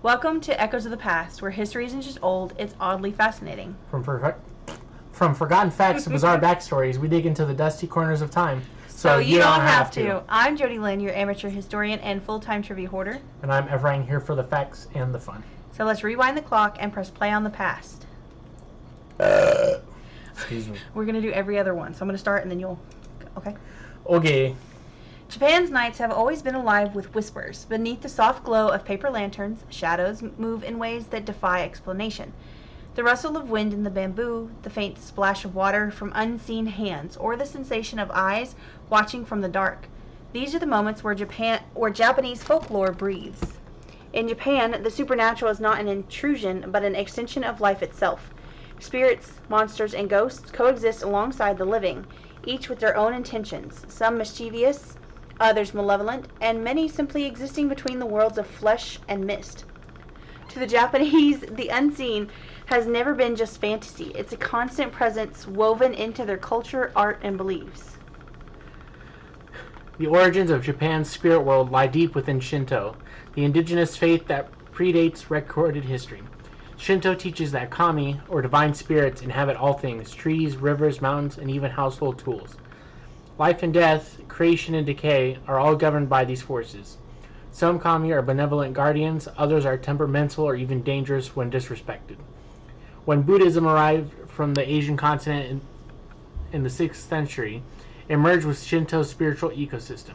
Welcome to Echoes of the Past, where history isn't just old, it's oddly fascinating. From forgotten facts to bizarre backstories, we dig into the dusty corners of time. So you don't have to. I'm Jody Lynn, your amateur historian and full-time trivia hoarder. And I'm Ephraim, here for the facts and the fun. So let's rewind the clock and press play on the past. Excuse me. We're going to do every other one, so I'm going to start and then you'll... Okay? Okay. Japan's nights have always been alive with whispers. Beneath the soft glow of paper lanterns, shadows move in ways that defy explanation. The rustle of wind in the bamboo, the faint splash of water from unseen hands, or the sensation of eyes watching from the dark. These are the moments where Japanese folklore breathes. In Japan, the supernatural is not an intrusion, but an extension of life itself. Spirits, monsters, and ghosts coexist alongside the living, each with their own intentions, some mischievous, others malevolent, and many simply existing between the worlds of flesh and mist. To the Japanese, the unseen has never been just fantasy. It's a constant presence woven into their culture, art, and beliefs. The origins of Japan's spirit world lie deep within Shinto, the indigenous faith that predates recorded history. Shinto teaches that kami, or divine spirits, inhabit all things: trees, rivers, mountains, and even household tools. Life and death, creation and decay, are all governed by these forces. Some kami are benevolent guardians, others are temperamental or even dangerous when disrespected. When Buddhism arrived from the Asian continent in the 6th century, it merged with Shinto's spiritual ecosystem.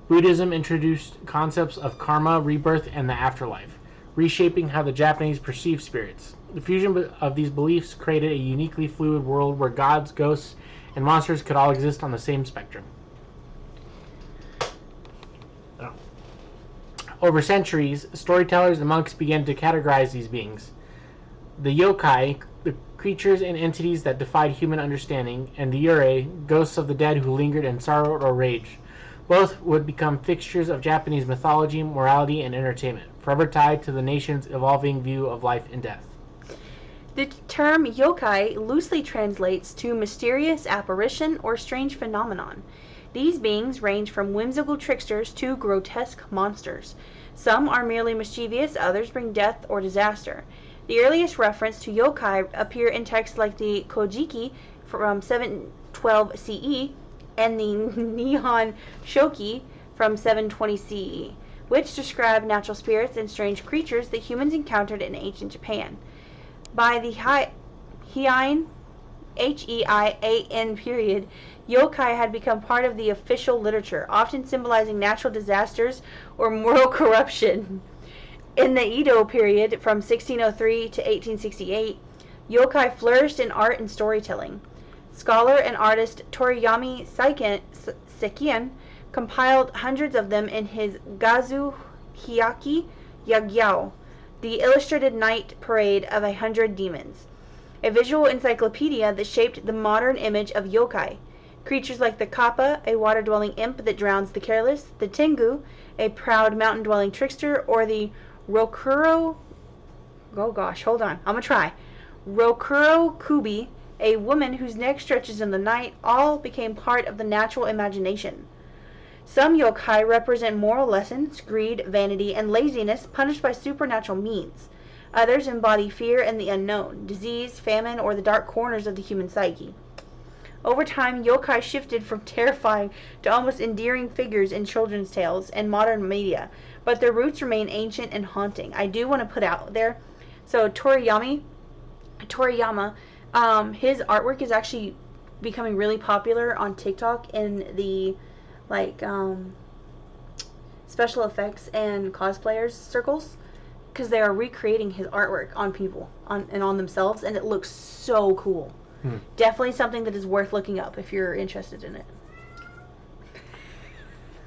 Buddhism introduced concepts of karma, rebirth, and the afterlife, reshaping how the Japanese perceive spirits. The fusion of these beliefs created a uniquely fluid world where gods, ghosts, and monsters could all exist on the same spectrum. Over centuries, storytellers and monks began to categorize these beings. The yokai, the creatures and entities that defied human understanding, and the Yurei, ghosts of the dead who lingered in sorrow or rage. Both would become fixtures of Japanese mythology, morality, and entertainment, forever tied to the nation's evolving view of life and death. The term yokai loosely translates to mysterious apparition or strange phenomenon. These beings range from whimsical tricksters to grotesque monsters. Some are merely mischievous, others bring death or disaster. The earliest reference to yokai appear in texts like the Kojiki from 712 CE and the Nihon Shoki from 720 CE, which describe natural spirits and strange creatures that humans encountered in ancient Japan. By the Heian, Heian period, yokai had become part of the official literature, often symbolizing natural disasters or moral corruption. In the Edo period, from 1603 to 1868, yokai flourished in art and storytelling. Scholar and artist Toriyama Sekien compiled hundreds of them in his Gazu Hyaki Yagyao, the illustrated night parade of 100 demons, a visual encyclopedia that shaped the modern image of yokai. Creatures like the kappa, a water-dwelling imp that drowns the careless, the tengu, a proud mountain-dwelling trickster, or the Rokuro... Oh gosh, hold on. I'm gonna try. Rokuro Kubi, a woman whose neck stretches in the night, all became part of the natural imagination. Some yokai represent moral lessons, greed, vanity, and laziness punished by supernatural means. Others embody fear and the unknown, disease, famine, or the dark corners of the human psyche. Over time, yokai shifted from terrifying to almost endearing figures in children's tales and modern media, but their roots remain ancient and haunting. I do want to put out there, so Toriyama, his artwork is actually becoming really popular on TikTok in the special effects and cosplayers circles, because they are recreating his artwork on people and on themselves, and it looks so cool. Definitely something that is worth looking up if you're interested in it.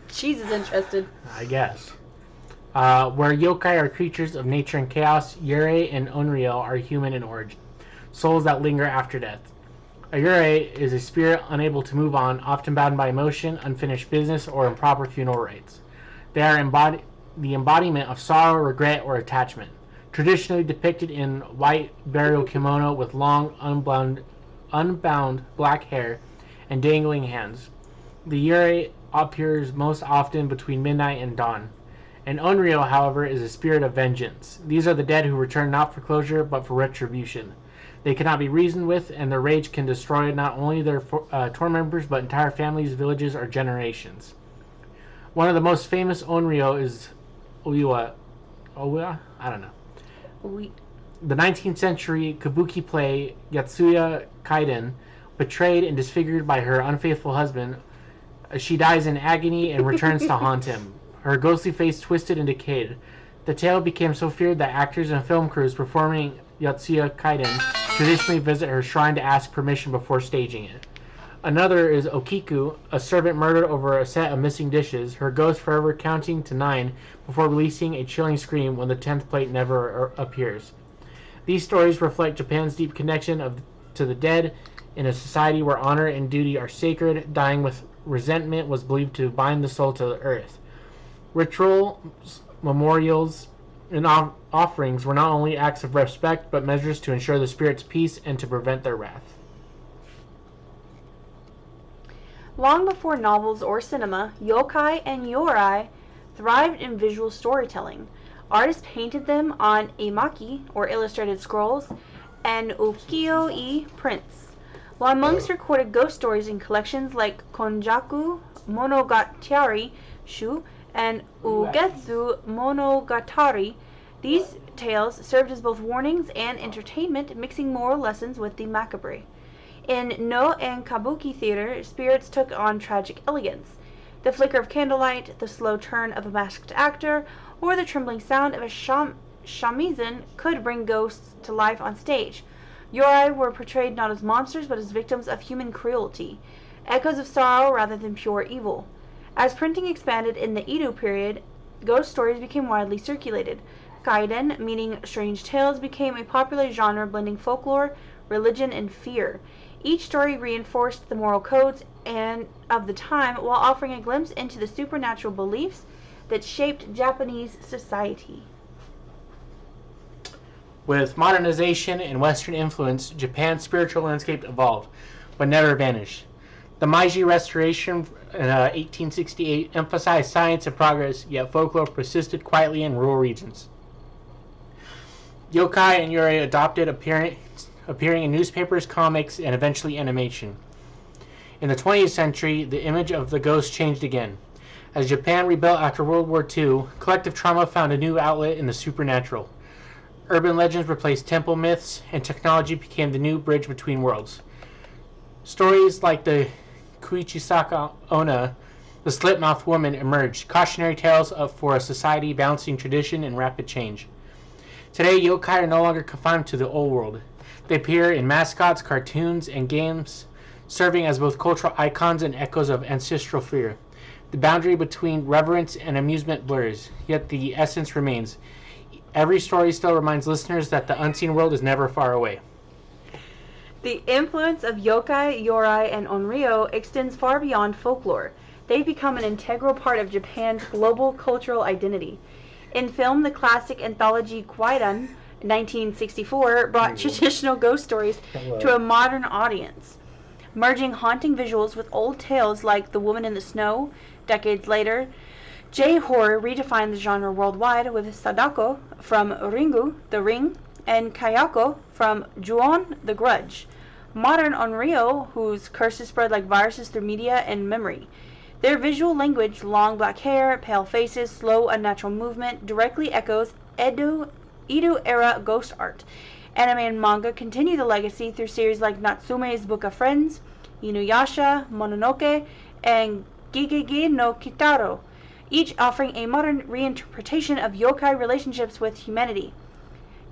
Cheese is interested. I guess. Where yokai are creatures of nature and chaos, Yurei and Onryo are human in origin, souls that linger after death. A Yurei is a spirit unable to move on, often bound by emotion, unfinished business, or improper funeral rites. They are the embodiment of sorrow, regret, or attachment, traditionally depicted in white burial kimono with long, unbound black hair and dangling hands. The Yurei appears most often between midnight and dawn, An Onryo, however, is a spirit of vengeance. These are the dead who return not for closure, but for retribution. They cannot be reasoned with, and their rage can destroy not only their tormentors, but entire families, villages, or generations. One of the most famous Onryo is Oiwa. Oiwa? I don't know. The 19th century kabuki play Yatsuya Kaiden, betrayed and disfigured by her unfaithful husband, she dies in agony and returns to haunt him, her ghostly face twisted and decayed. The tale became so feared that actors and film crews performing Yatsuya Kaiden traditionally visit her shrine to ask permission before staging it. Another is Okiku, a servant murdered over a set of missing dishes, her ghost forever counting to 9 before releasing a chilling scream when the 10th plate never appears. These stories reflect Japan's deep connection to the dead in a society where honor and duty are sacred. Dying with resentment was believed to bind the soul to the earth. Rituals, memorials, and offerings were not only acts of respect, but measures to ensure the spirit's peace and to prevent their wrath. Long before novels or cinema, yokai and yurei thrived in visual storytelling. Artists painted them on emaki, or illustrated scrolls, and ukiyo-e prints, while monks recorded ghost stories in collections like Konjaku Monogatari Shu and Ugetsu Monogatari. These tales served as both warnings and entertainment, mixing moral lessons with the macabre. In No and Kabuki theater, spirits took on tragic elegance. The flicker of candlelight, the slow turn of a masked actor, or the trembling sound of a shamisen could bring ghosts to life on stage. Yurei were portrayed not as monsters, but as victims of human cruelty, echoes of sorrow rather than pure evil. As printing expanded in the Edo period, ghost stories became widely circulated. Kaiden, meaning strange tales, became a popular genre blending folklore, religion, and fear. Each story reinforced the moral codes of the time while offering a glimpse into the supernatural beliefs that shaped Japanese society. With modernization and Western influence, Japan's spiritual landscape evolved, but never vanished. The Meiji Restoration in 1868 emphasized science and progress, yet folklore persisted quietly in rural regions. Yokai and Yurei adopted appearing in newspapers, comics, and eventually animation. In the 20th century, the image of the ghost changed again. As Japan rebuilt after World War II, collective trauma found a new outlet in the supernatural. Urban legends replaced temple myths, and technology became the new bridge between worlds. Stories like the Kuichisaka Onna, the slit-mouthed woman, emerged, cautionary tales for a society balancing tradition and rapid change. Today, yokai are no longer confined to the old world. They appear in mascots, cartoons, and games, serving as both cultural icons and echoes of ancestral fear. The boundary between reverence and amusement blurs, yet the essence remains. Every story still reminds listeners that the unseen world is never far away. The influence of yokai, yurei, and onryo extends far beyond folklore. They've become an integral part of Japan's global cultural identity. In film, the classic anthology Kwaidan, 1964, brought traditional ghost stories to a modern audience, merging haunting visuals with old tales like The Woman in the Snow. Decades later, J-horror redefined the genre worldwide with Sadako from Ringu, The Ring, and Kayako from Ju-on, The Grudge. Modern Onryo, whose curses spread like viruses through media and memory. Their visual language, long black hair, pale faces, slow unnatural movement, directly echoes Edo-era ghost art. Anime and manga continue the legacy through series like Natsume's Book of Friends, Inuyasha, Mononoke, and Gigege no Kitaro, each offering a modern reinterpretation of yokai relationships with humanity.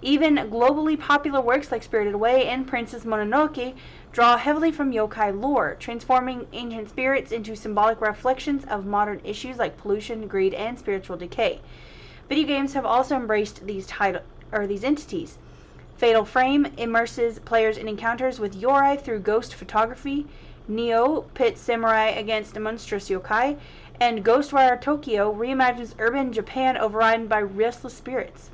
Even globally popular works like Spirited Away and Princess Mononoke draw heavily from yokai lore, transforming ancient spirits into symbolic reflections of modern issues like pollution, greed, and spiritual decay. Video games have also embraced these entities. Fatal Frame immerses players in encounters with yurei through ghost photography. Neo pits samurai against monstrous yokai, and Ghostwire Tokyo reimagines urban Japan overridden by restless spirits.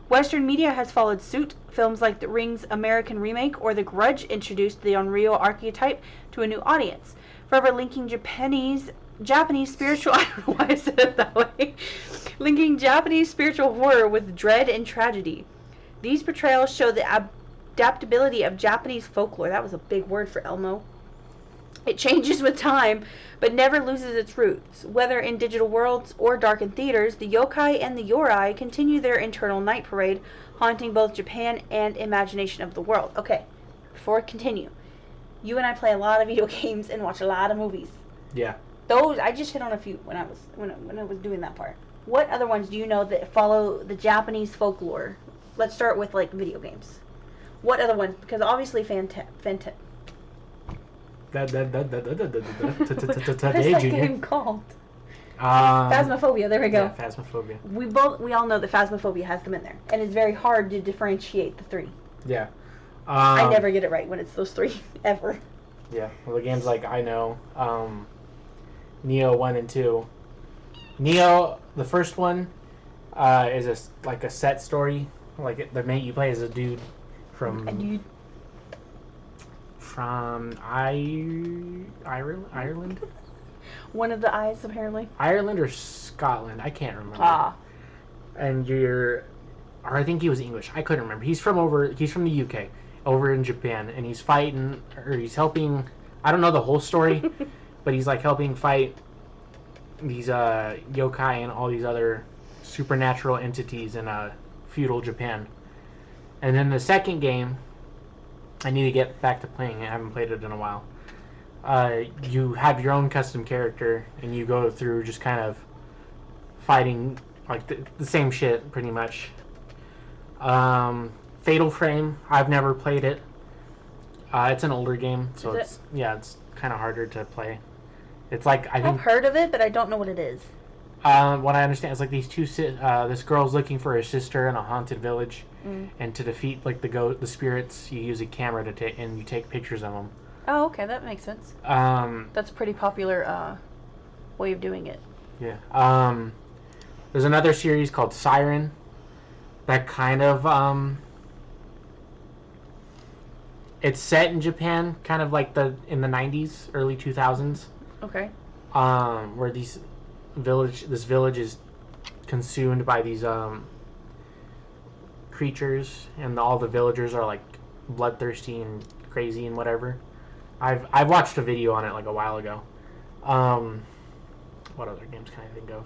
Western media has followed suit. Films like The Ring's American remake or The Grudge introduced the Onryo archetype to a new audience, forever linking Japanese Japanese spiritual... I don't know why I said it that way. Linking Japanese spiritual horror with dread and tragedy. These portrayals show the adaptability of Japanese folklore. That was a big word for Elmo. It changes with time, but never loses its roots. Whether in digital worlds or darkened theaters, the yokai and the yurei continue their internal night parade, haunting both Japan and imagination of the world. Okay, before I continue, you and I play a lot of video games and watch a lot of movies. Yeah. Those, I just hit on a few when I was doing that part. What other ones do you know that follow the Japanese folklore? Let's start with like video games. What other ones? Because obviously Today, What is that Junior. game called? Phasmophobia. There we go. Yeah, Phasmophobia. We all know that Phasmophobia has them in there, and it's very hard to differentiate the three. Yeah. I never get it right when it's those three ever. Yeah. Well, the games like I know, Neo 1 and 2. Neo, the first one, is like a set story. Like the mate you play is a dude from Ireland. One of the eyes, apparently. Ireland or Scotland, I can't remember. And I think he was English. I couldn't remember. He's from the UK, over in Japan, and he's fighting, or he's helping. I don't know the whole story, but he's like helping fight these yokai and all these other supernatural entities in feudal Japan. And then the second game, I need to get back to playing it. I haven't played it in a while. You have your own custom character, and you go through just kind of fighting like the same shit, pretty much. Fatal Frame, I've never played it. It's an older game, so it's kind of harder to play. It's like I've heard of it, but I don't know what it is. What I understand is like these two. This girl's looking for her sister in a haunted village, and to defeat like the spirits, you use a camera to take and you take pictures of them. Oh, okay, that makes sense. That's a pretty popular way of doing it. Yeah. There's another series called Siren that kind of it's set in Japan, kind of like in the 90s, early 2000s. Okay. Where this village is consumed by these creatures, and all the villagers are like bloodthirsty and crazy and whatever. I've watched a video on it like a while ago. What other games can I think of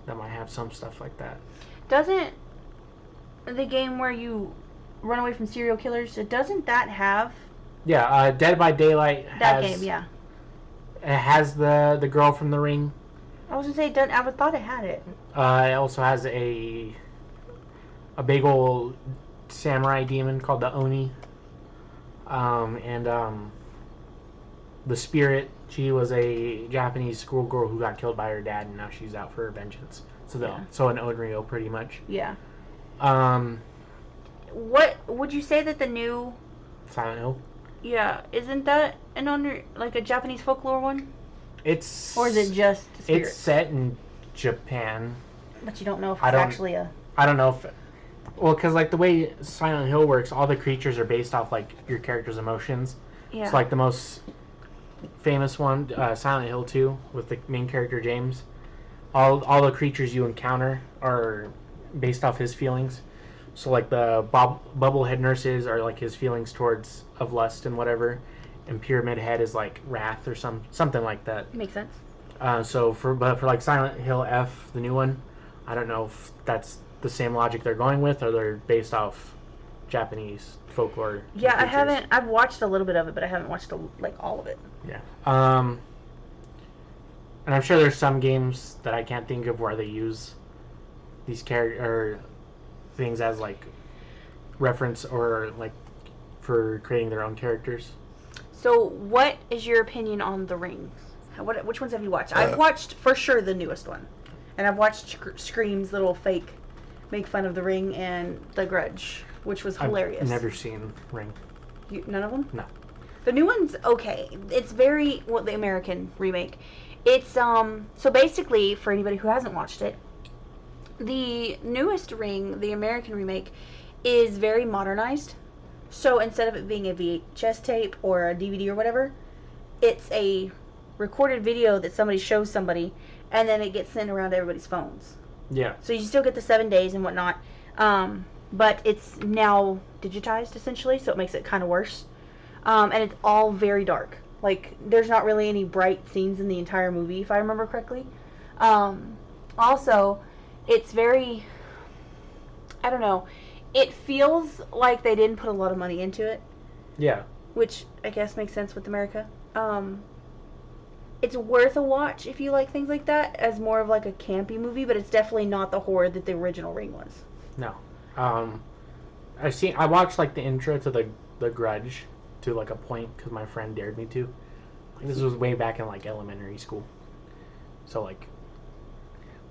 that might have some stuff like that? Doesn't the game where you run away from serial killers, doesn't that have... Yeah, Dead by Daylight that game, yeah. It has the girl from The Ring. I was going to say, I thought it had it. It also has a big old samurai demon called the Oni. And the Spirit, she was a Japanese schoolgirl who got killed by her dad, and now she's out for her vengeance. So an Onryo, pretty much. Yeah. What would you say that the new Silent Hill? Yeah, isn't that like a Japanese folklore one? Or is it just spirits? It's set in Japan. But you don't know if it's actually a... I don't know if... Well, because like the way Silent Hill works, all the creatures are based off like your character's emotions. Yeah. It's like the most famous one, Silent Hill 2, with the main character James. All the creatures you encounter are based off his feelings. So like the bubblehead nurses are like his feelings towards of lust and whatever, and Pyramid Head is like wrath or something like that. Makes sense. So for like Silent Hill F, the new one, I don't know if that's the same logic they're going with, or they're based off Japanese folklore. Yeah, I haven't. I've watched a little bit of it, but I haven't watched all of it. Yeah. And I'm sure there's some games that I can't think of where they use these things as like reference or like for creating their own characters. So what is your opinion on The Ring? Which ones have you watched? I've watched for sure the newest one, and I've watched Scream's little fake make fun of The Ring and The Grudge, which was hilarious. I've never seen Ring. None of them? No. The new one's okay. It's very the American remake. It's so basically, for anybody who hasn't watched it, the newest Ring, the American remake, is very modernized. So instead of it being a VHS tape or a DVD or whatever, it's a recorded video that somebody shows somebody, and then it gets sent around to everybody's phones. Yeah. So you still get the 7 days and whatnot, but it's now digitized essentially, so it makes it kind of worse. And it's all very dark. Like, there's not really any bright scenes in the entire movie, if I remember correctly. Also, it's very, I don't know, it feels like they didn't put a lot of money into it. Yeah. Which I guess makes sense with America. It's worth a watch if you like things like that, as more of like a campy movie, but it's definitely not the horror that the original Ring was. No. I watched like the intro to the Grudge to like a point because my friend dared me to. Like, this was way back in like elementary school, so like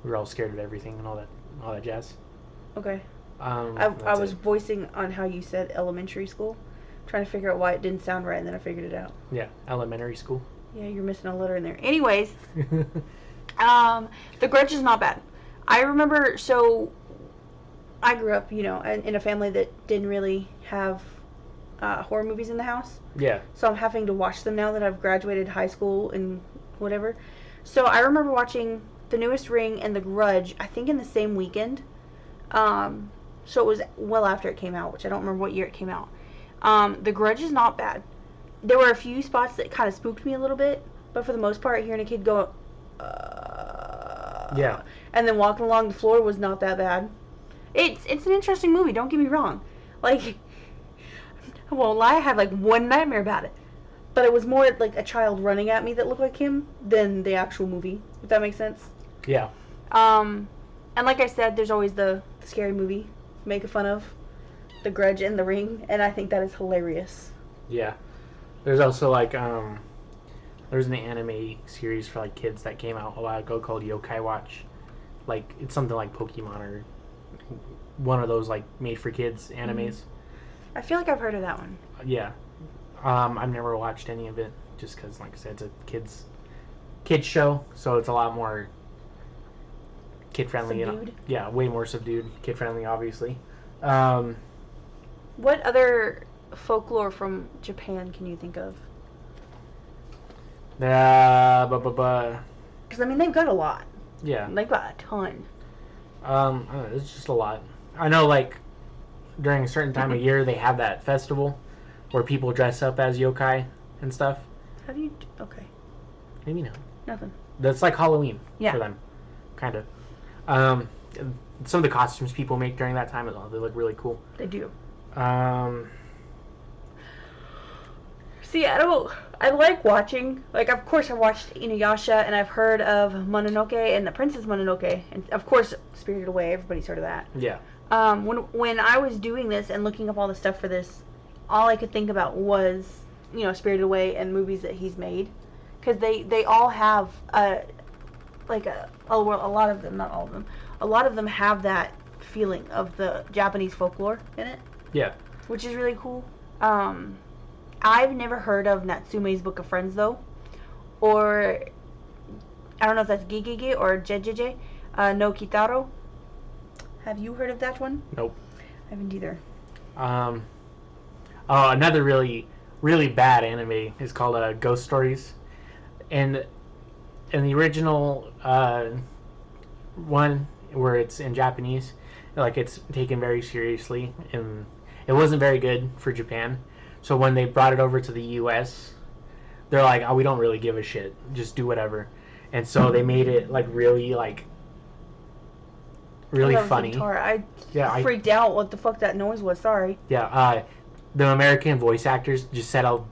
we were all scared of everything and all that jazz. Okay. I was voicing on how you said elementary school, trying to figure out why it didn't sound right, and then I figured it out. Yeah, elementary school. Yeah, you're missing a letter in there. Anyways, The Grudge is not bad. I remember, so I grew up, in a family that didn't really have horror movies in the house. Yeah. So I'm having to watch them now that I've graduated high school and whatever. So I remember watching the newest Ring and The Grudge, I think in the same weekend. So it was well after it came out, which I don't remember what year it came out. The Grudge is not bad. There were a few spots that kind of spooked me a little bit, but for the most part, hearing a kid go, yeah, and then walking along the floor was not that bad. It's an interesting movie, don't get me wrong. Like, I won't lie, I had like one nightmare about it. But it was more like a child running at me that looked like him than the actual movie, if that makes sense. Yeah. And like I said, there's always the scary movie making fun of The Grudge and The Ring, and I think that is hilarious. Yeah. There's also like there's an anime series for like kids that came out a while ago called Yokai Watch. Like, it's something like Pokemon or one of those like made for kids animes. Mm-hmm. I feel like I've heard of that one. Yeah. I've never watched any of it just because, like I said, it's a kids show, so it's a lot more kid friendly. Subdued? Yeah, way more subdued, kid friendly, obviously. What other folklore from Japan can you think of? Because I mean, they've got a lot. Yeah, they've got a ton. I don't know, it's just a lot. I know, like, during a certain time of year, they have that festival where people dress up as yokai and stuff. How do you? Okay. Maybe no. Nothing. That's like Halloween for them, kind of. Some of the costumes people make during that time as well, they look really cool. They do. See, I like watching, like, of course I watched Inuyasha, and I've heard of Mononoke and the Princess Mononoke, and of course Spirited Away, everybody's heard of that. Yeah. When I was doing this and looking up all the stuff for this, all I could think about was, Spirited Away and movies that he's made, because they all have, a lot of them, not all of them, a lot of them have that feeling of the Japanese folklore in it. Yeah. Which is really cool. I've never heard of Natsume's Book of Friends, though. Or, I don't know if that's Gigege or Jejeje no Kitaro. Have you heard of that one? Nope. I haven't either. Another really, really bad anime is called Ghost Stories. And in the original one, where it's in Japanese, like, it's taken very seriously, and it wasn't very good for Japan. So when they brought it over to the US, they're like, oh, we don't really give a shit, just do whatever. And so they made it like really funny. I freaked out what the fuck that noise was. Sorry. Yeah, the American voice actors just said a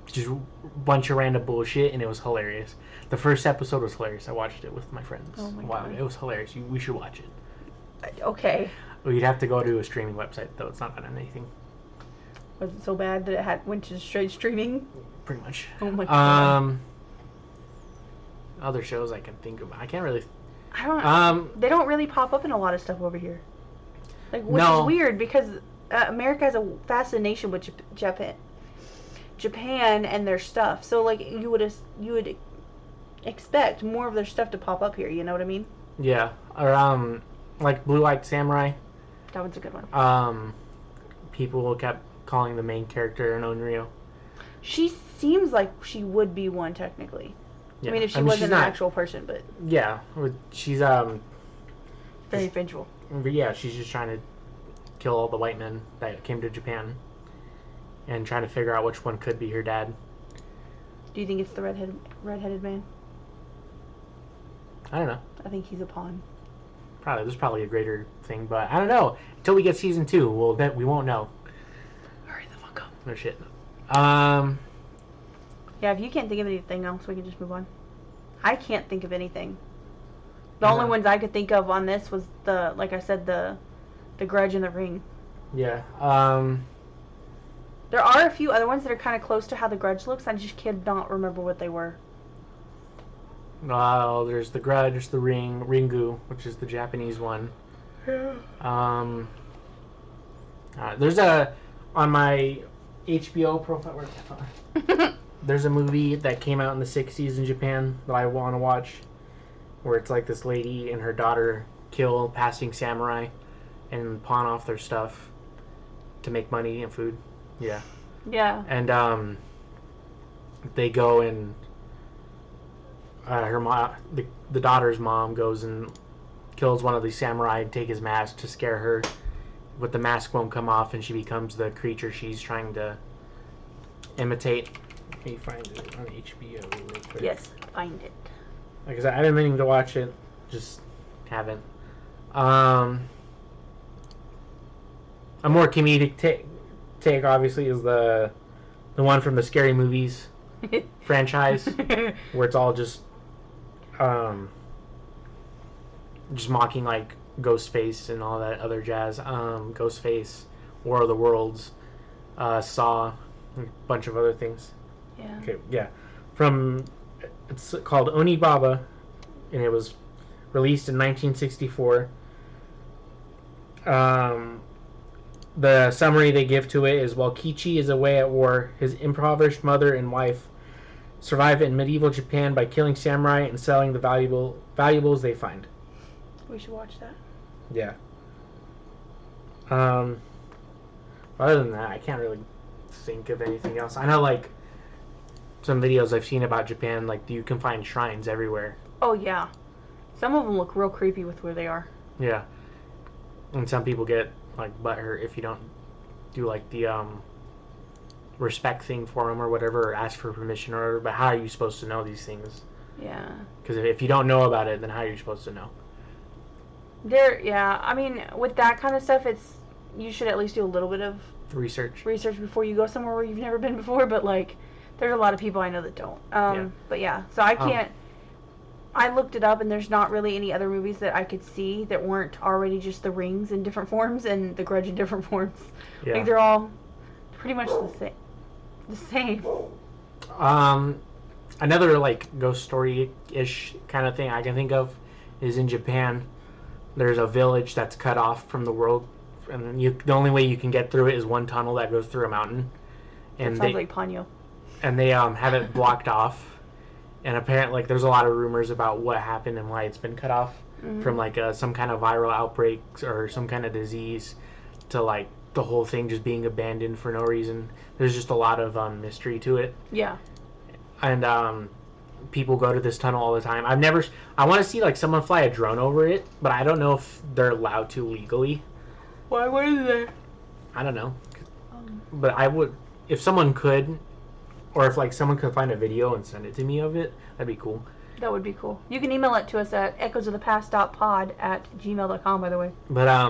bunch of random bullshit, and it was hilarious. The first episode was hilarious. I watched it with my friends. Oh my God. It was hilarious. We should watch it. Okay. We'd have to go to a streaming website, though. It's not on anything. Was it so bad that it went to straight streaming? Pretty much. Oh my God. Other shows I can think of. I can't really. I don't. They don't really pop up in a lot of stuff over here. Like, which is weird because America has a fascination with Japan and their stuff. So like you would expect more of their stuff to pop up here. You know what I mean? Yeah. Or like Blue Eyed Samurai. That one's a good one. People kept calling the main character an Onryo. She seems like she would be one technically. I mean, if she wasn't an actual person, but yeah, she's very vengeful. Yeah, she's just trying to kill all the white men that came to Japan, and trying to figure out which one could be her dad. Do you think it's the redheaded man? I don't know. I think he's a pawn. There's probably a greater thing, but I don't know. Until we get season 2, we won't know. Hurry the fuck up. No shit. Yeah, if you can't think of anything else, we can just move on. I can't think of anything. The only ones I could think of on this was like I said, the Grudge and the Ring. Yeah. There are a few other ones that are kind of close to how the Grudge looks. I just cannot remember what they were. There's the Grudge, there's the Ring, Ringu, which is the Japanese one. Yeah. There's on my HBO profile. Where's that? There's a movie that came out in the 60s in Japan that I want to watch, where it's like this lady and her daughter kill passing samurai and pawn off their stuff to make money and food. Yeah. Yeah. And they go and her mom, the daughter's mom, goes and kills one of the samurai and take his mask to scare her, but the mask won't come off and she becomes the creature she's trying to imitate. Let me find it on HBO real quick. Yes, find it. Like I said, I've been meaning to watch it, just haven't. A more comedic take obviously is the one from the Scary Movies franchise, where it's all just mocking like Ghostface and all that other jazz. Ghostface, War of the Worlds, Saw, and a bunch of other things. Yeah. Okay, yeah. It's called Onibaba, and it was released in 1964. The summary they give to it is, while Kichi is away at war, his impoverished mother and wife survive in medieval Japan by killing samurai and selling the valuables they find. We should watch that. Yeah. Other than that, I can't really think of anything else. I know, like, some videos I've seen about Japan, like, you can find shrines everywhere. Oh, yeah. Some of them look real creepy with where they are. Yeah. And some people get, like, butthurt if you don't do, like, the, respect thing for them or whatever, or ask for permission or whatever, but how are you supposed to know these things? Yeah. Because if you don't know about it, then how are you supposed to know? Yeah, I mean, with that kind of stuff, you should at least do a little bit of research before you go somewhere where you've never been before, but, like, there's a lot of people I know that don't. Yeah. But yeah, so I can't, I looked it up and there's not really any other movies that I could see that weren't already just the Rings in different forms and the Grudge in different forms. Yeah. Like, they're all pretty much the same. Another, like, ghost story-ish kind of thing I can think of is in Japan. There's a village that's cut off from the world, and the only way you can get through it is one tunnel that goes through a mountain. And sounds like Ponyo. And they have it blocked off. And apparently, like, there's a lot of rumors about what happened and why it's been cut off, from, like, some kind of viral outbreak or some kind of disease to, like, the whole thing just being abandoned for no reason. There's just a lot of mystery to it. Yeah. And people go to this tunnel all the time. I want to see, like, someone fly a drone over it, but I don't know if they're allowed to legally. Why wouldn't they? I don't know. But I would, if someone could, or if, like, someone could find a video and send it to me of it, that'd be cool. That would be cool. You can email it to us at echosofthepast.pod@gmail.com, by the way. But a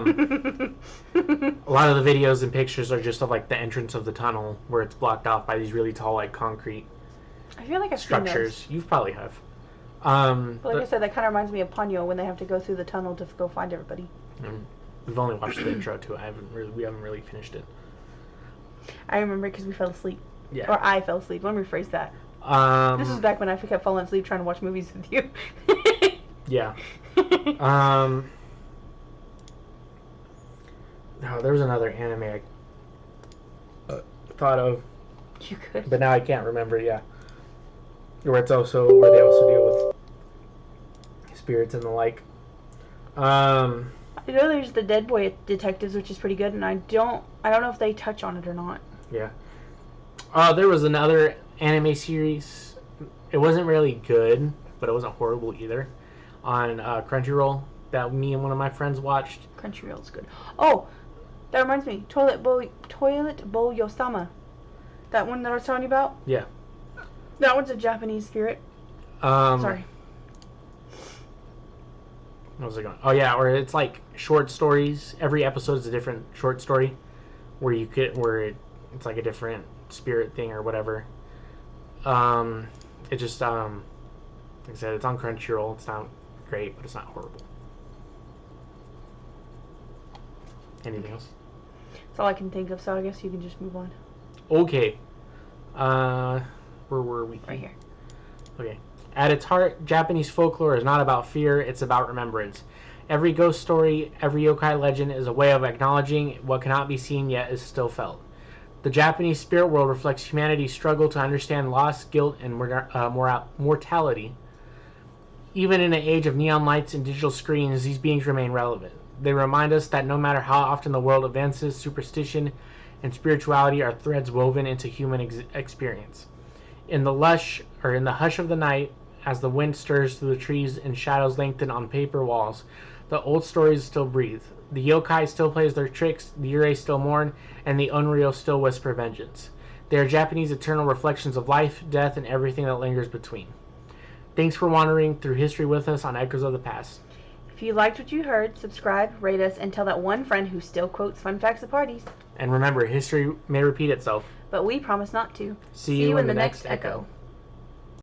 lot of the videos and pictures are just of, like, the entrance of the tunnel where it's blocked off by these really tall, like, concrete I feel like I've structures. Seen those. You probably have. But like I said, that kind of reminds me of Ponyo when they have to go through the tunnel to go find everybody. We've only watched the intro to it. We haven't really finished it. I remember because we fell asleep. Yeah. Or I fell asleep. Let me rephrase that. This is back when I kept falling asleep trying to watch movies with you. Yeah. No, there was another anime I thought of. You could. But now I can't remember, yeah. Where they also deal with spirits and the like. I know there's the Dead Boy Detectives, which is pretty good, and I don't know if they touch on it or not. Yeah. There was another anime series It wasn't really good, but it wasn't horrible either. On Crunchyroll, that me and one of my friends watched. Crunchyroll's good. Oh, that reminds me. Toilet Bowl Yosama. That one that I was telling you about? Yeah. That one's a Japanese spirit. Sorry. What was I going? Oh yeah, or it's like short stories. Every episode is a different short story, where it's like a different spirit thing or whatever. It just like I said, it's on Crunchyroll. It's not great, but it's not horrible. Anything else? That's all I can think of. So I guess you can just move on. Okay. Where were we? Right here. Okay. At its heart, Japanese folklore is not about fear, it's about remembrance. Every ghost story, every yokai legend is a way of acknowledging what cannot be seen yet is still felt. The Japanese spirit world reflects humanity's struggle to understand loss, guilt, and mortality. Even in an age of neon lights and digital screens, these beings remain relevant. They remind us that no matter how often the world advances, superstition and spirituality are threads woven into human experience. In the hush of the night, as the wind stirs through the trees and shadows lengthen on paper walls, the old stories still breathe. The yokai still plays their tricks, the Yurei still mourn, and the Onryo still whisper vengeance. They are Japanese eternal reflections of life, death, and everything that lingers between. Thanks for wandering through history with us on Echoes of the Past. If you liked what you heard, subscribe, rate us, and tell that one friend who still quotes fun facts at parties. And remember, history may repeat itself, but we promise not to. See you in the next Echo.